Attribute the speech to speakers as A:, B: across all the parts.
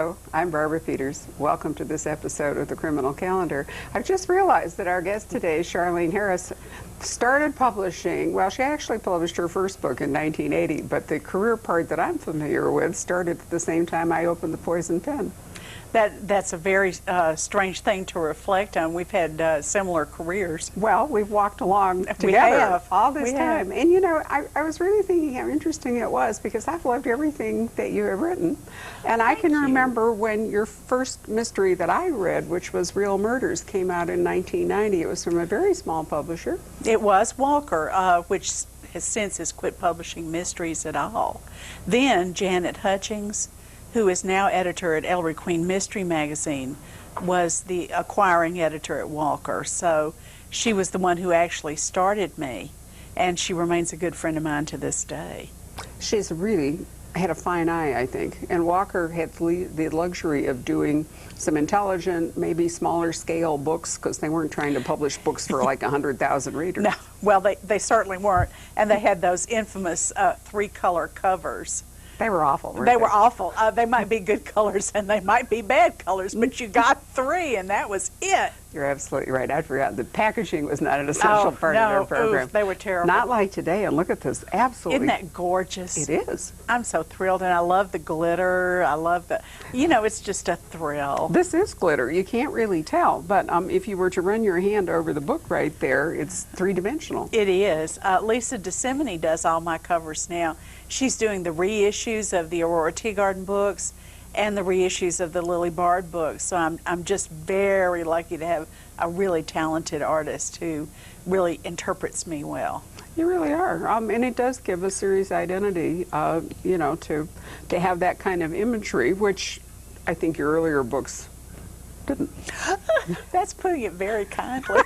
A: Hello, I'm Barbara Peters. Welcome to this episode of the Criminal Calendar. I've just realized that our guest today, Charlaine Harris, started publishing, well, she actually published her first book in 1980, but the career part that I'm familiar with started at the same time I opened the Poison Pen.
B: That's a very strange thing to reflect on. We've had similar careers.
A: Well, we've walked along together
B: we have.
A: all this
B: we
A: time.
B: Have.
A: And you know, I was really thinking how interesting it was because I've loved everything that you have written. And I can remember when your first mystery that I read, which was Real Murders, came out in 1990. It was from a very small publisher.
B: It was Walker, which has since quit publishing mysteries at all. Then Janet Hutchings, who is now editor at Ellery Queen Mystery Magazine, was the acquiring editor at Walker. So she was the one who actually started me, and she remains a good friend of mine to this day.
A: She's really had a fine eye, I think, and Walker had the luxury of doing some intelligent, maybe smaller scale books because they weren't trying to publish books for like 100,000 readers.
B: No, well, they certainly weren't, and they had those infamous three-color covers.
A: They were awful, weren't
B: they? Were awful. They might be good colors and they might be bad colors, but you got three and that was it.
A: You're absolutely right. I forgot. The packaging was not an essential part of their program.
B: Oof, they were terrible.
A: Not like today, and look at this. Absolutely.
B: Isn't that gorgeous?
A: It is.
B: I'm so thrilled, and I love the glitter. I love the, you know, it's just a thrill.
A: This is glitter. You can't really tell, but if you were to run your hand over the book right there, it's three-dimensional.
B: It is. Lisa DeSimone does all my covers now. She's doing the reissues of the Aurora Teagarden books and the reissues of the Lily Bard books. So I'm just very lucky to have a really talented artist who really interprets me well.
A: You really are, and it does give a series identity, you know, to have that kind of imagery, which I think your earlier books didn't.
B: That's putting it very kindly.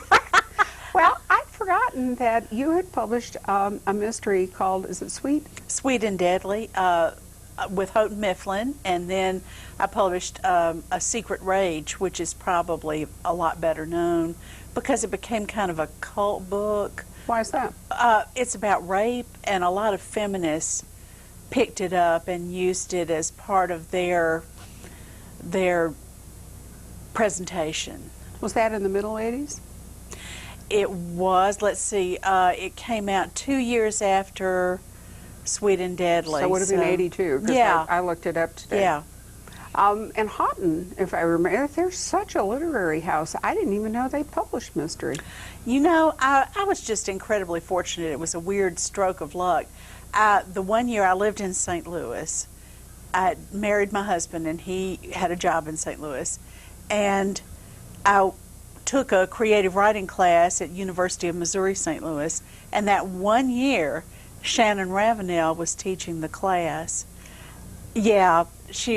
A: Well, I'd forgotten that you had published a mystery called, is it Sweet?
B: Sweet and Deadly, with Houghton Mifflin, and then I published A Secret Rage, which is probably a lot better known because it became kind of a cult book.
A: Why is that?
B: It's about rape, and a lot of feminists picked it up and used it as part of their presentation.
A: Was that in the middle 80s?
B: It was, let's see, it came out 2 years after Sweet and Deadly.
A: So it would have been 82, because
B: yeah.
A: I looked it up today.
B: Yeah.
A: And Houghton, if I remember, they're such a literary house. I didn't even know they published mystery.
B: You know, I was just incredibly fortunate. It was a weird stroke of luck. The one year I lived in St. Louis, I married my husband, and he had a job in St. Louis. And I took a creative writing class at University of Missouri St. Louis, and that 1 year Shannon Ravenel was teaching the class. Yeah,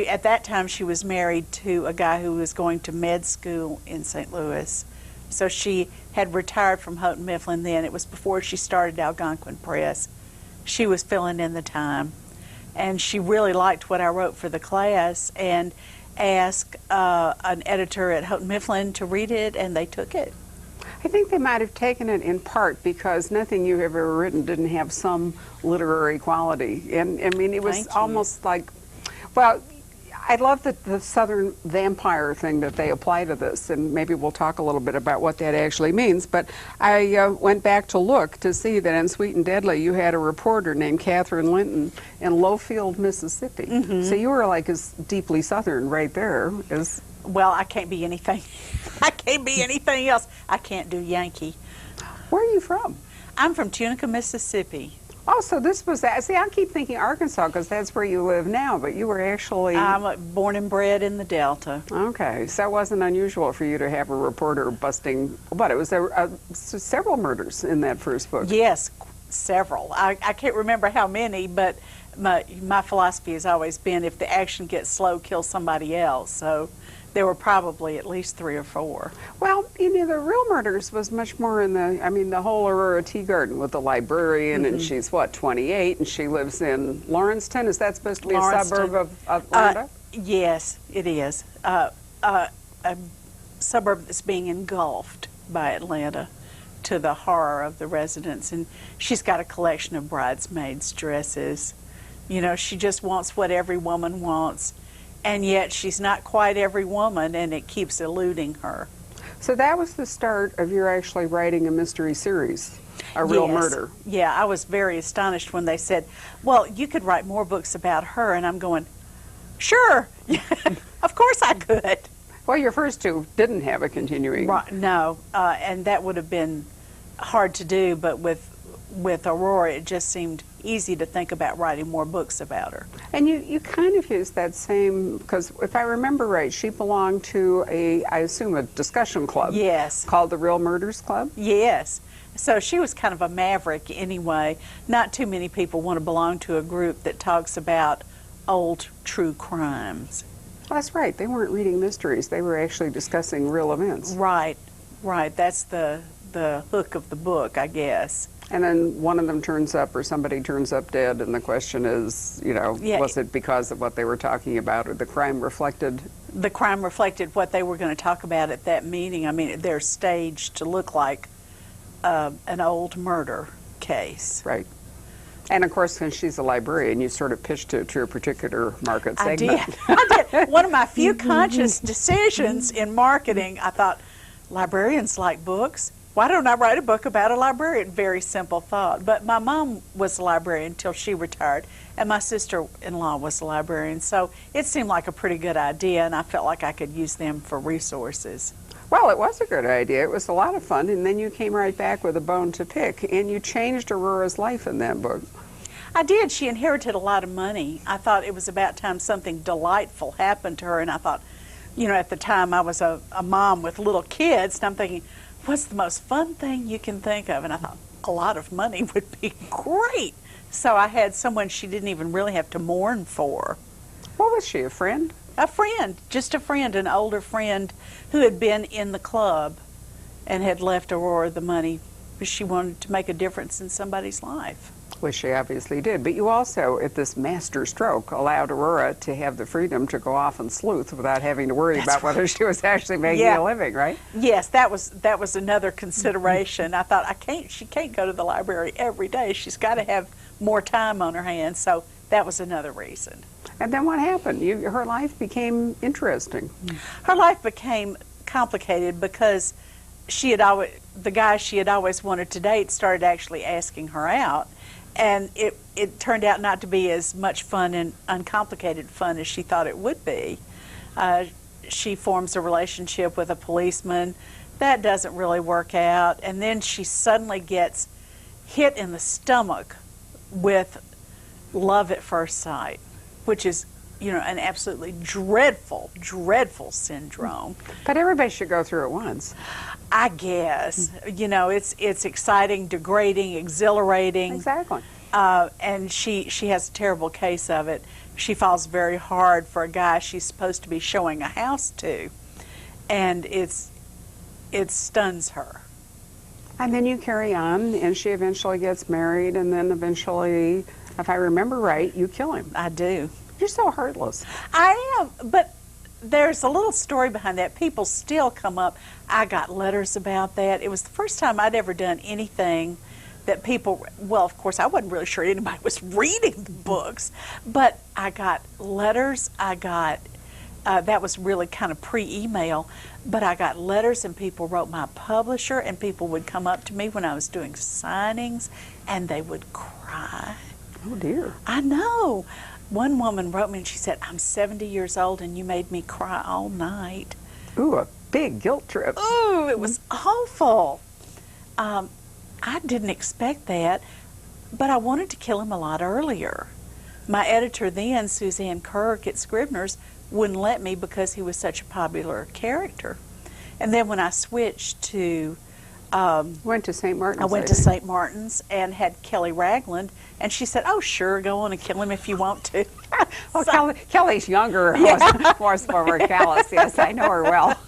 B: at that time she was married to a guy who was going to med school in St. Louis. So she had retired from Houghton Mifflin then. It was before she started Algonquin Press. She was filling in the time, and she really liked what I wrote for the class and asked an editor at Houghton Mifflin to read it, and they took it.
A: I think they might have taken it in part because nothing you've ever written didn't have some literary quality. And I mean, it was almost like, well, I love the Southern vampire thing that they apply to this, and maybe we'll talk a little bit about what that actually means. But I went back to look to see that in Sweet and Deadly you had a reporter named Catherine Linton in Lowfield, Mississippi. Mm-hmm. So you were like as deeply Southern right there as...
B: Well, I can't be anything. I can't be anything else. I can't do Yankee.
A: Where are you from?
B: I'm from Tunica, Mississippi.
A: Oh, so this was that. See, I keep thinking Arkansas because that's where you live now, but you were actually...
B: I'm born and bred in the Delta.
A: Okay, so it wasn't unusual for you to have a reporter busting, but it was several murders in that first book.
B: Yes, several. I can't remember how many, but my philosophy has always been if the action gets slow, kill somebody else. So there were probably at least 3 or 4.
A: Well, you know, the Real Murders was much more in the whole Aurora Teagarden with the librarian, and she's, what, 28, and she lives in Lawrencetown. Is that supposed to be a suburb of Atlanta?
B: Yes, it is. A suburb that's being engulfed by Atlanta to the horror of the residents. And she's got a collection of bridesmaids' dresses. You know, she just wants what every woman wants. and yet she's not quite every woman, and it keeps eluding her.
A: So that was the start of your actually writing a mystery series, A Real
B: Yes.
A: Murder.
B: Yeah, I was very astonished when they said, well, you could write more books about her, and I'm going, sure, of course I could.
A: Well, your first two didn't have a continuing.
B: Right, no, and that would have been hard to do, but with Aurora, it just seemed easy to think about writing more books about her.
A: And you kind of used that same, because if I remember right, she belonged to I assume, a discussion club.
B: Yes.
A: Called the Real Murders Club?
B: Yes. So she was kind of a maverick anyway. Not too many people want to belong to a group that talks about old true crimes.
A: Well, that's right. They weren't reading mysteries. They were actually discussing real events.
B: Right, right. That's the hook of the book, I guess.
A: And then one of them turns up, or somebody turns up dead, and the question is,
B: Yeah.
A: was it because of what they were talking about, or the crime reflected?
B: The crime reflected what they were going to talk about at that meeting. I mean, they're staged to look like an old murder case.
A: Right. And of course, since she's a librarian, you sort of pitched it to a particular market
B: I
A: segment.
B: did. I did. One of my few conscious decisions in marketing, I thought, librarians like books. Why don't I write a book about a librarian? Very simple thought. But my mom was a librarian until she retired, and my sister-in-law was a librarian. So it seemed like a pretty good idea, and I felt like I could use them for resources.
A: Well, it was a good idea. It was a lot of fun, and then you came right back with a bone to pick, and you changed Aurora's life in that book.
B: I did. She inherited a lot of money. I thought it was about time something delightful happened to her, and I thought, at the time I was a mom with little kids, and I'm thinking, what's the most fun thing you can think of? And I thought, a lot of money would be great. So I had someone she didn't even really have to mourn for.
A: What was she, a friend?
B: A friend, just a friend, an older friend who had been in the club and had left Aurora the money because she wanted to make a difference in somebody's life.
A: Which she obviously did. But you also, at this master stroke, allowed Aurora to have the freedom to go off and sleuth without having to worry about whether she was actually making a living, right?
B: Yes, that was another consideration. I thought, she can't go to the library every day. She's got to have more time on her hands. So that was another reason.
A: And then what happened? Her life became interesting.
B: Her life became complicated because the guy she had always wanted to date started actually asking her out. And it turned out not to be as much fun and uncomplicated fun as she thought it would be. She forms a relationship with a policeman. That doesn't really work out. And then she suddenly gets hit in the stomach with love at first sight, which is, an absolutely dreadful, dreadful syndrome.
A: But everybody should go through it once.
B: I guess. It's exciting, degrading, exhilarating.
A: Exactly.
B: And she has a terrible case of it. She falls very hard for a guy she's supposed to be showing a house to. And it stuns her.
A: And then you carry on, and she eventually gets married, and then eventually, if I remember right, you kill him.
B: I do.
A: You're so heartless.
B: I am, but there's a little story behind that. People still come up. I got letters about that. It was the first time I'd ever done anything that people, well, of course, I wasn't really sure anybody was reading the books, but I got letters. I got, that was really kind of pre-email, but I got letters, and people wrote my publisher, and people would come up to me when I was doing signings, and they would cry.
A: Oh, dear.
B: I know. One woman wrote me and she said, I'm 70 years old and you made me cry all night.
A: Ooh, a big guilt trip.
B: Ooh, it was awful. I didn't expect that, but I wanted to kill him a lot earlier. My editor then, Suzanne Kirk at Scribner's, wouldn't let me because he was such a popular character. And then when I switched to
A: Went to St. Martin's.
B: I went to St. Martin's and had Kelly Ragland, and she said, oh, sure, go on and kill him if you want to.
A: Well, Kelly's younger, more callous. Yes, I know her well.